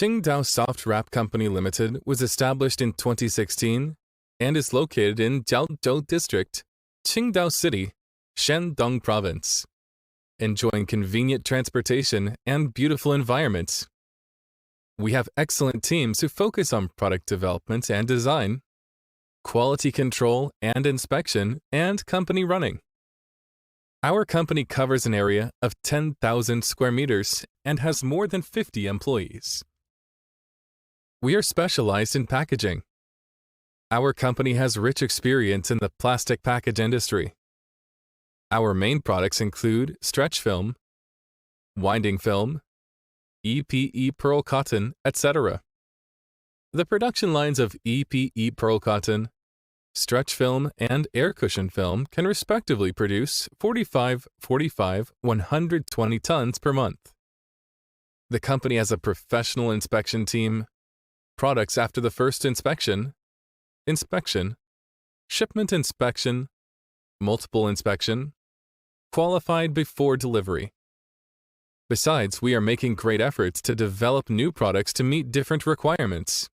Qingdao Soft Wrap Company Limited was established in 2016 and is located in Jiaozhou District, Qingdao City, Shandong Province, enjoying convenient transportation and beautiful environments. We have excellent teams who focus on product development and design, quality control and inspection, and company running. Our company covers an area of 10,000 square meters and has more than 50 employees. We are specialized in packaging. Our company has rich experience in the plastic package industry. Our main products include stretch film, winding film, EPE pearl cotton, etc. The production lines of EPE pearl cotton, stretch film, and air cushion film can respectively produce 45, 120 tons per month. The company has a professional inspection team, products after the first inspection, shipment inspection, multiple inspection, qualified before delivery. Besides, we are making great efforts to develop new products to meet different requirements.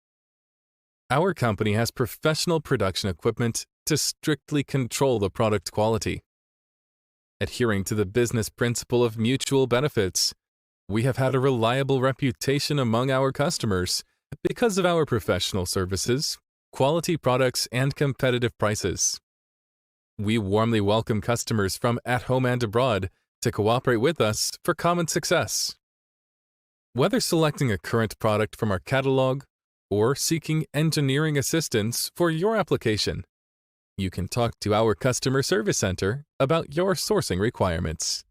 Our company has professional production equipment to strictly control the product quality. Adhering to the business principle of mutual benefits, we have had a reliable reputation among our customers because of our professional services, quality products, and competitive prices. We warmly welcome customers from at home and abroad to cooperate with us for common success. Whether selecting a current product from our catalog or seeking engineering assistance for your application, you can talk to our customer service center about your sourcing requirements.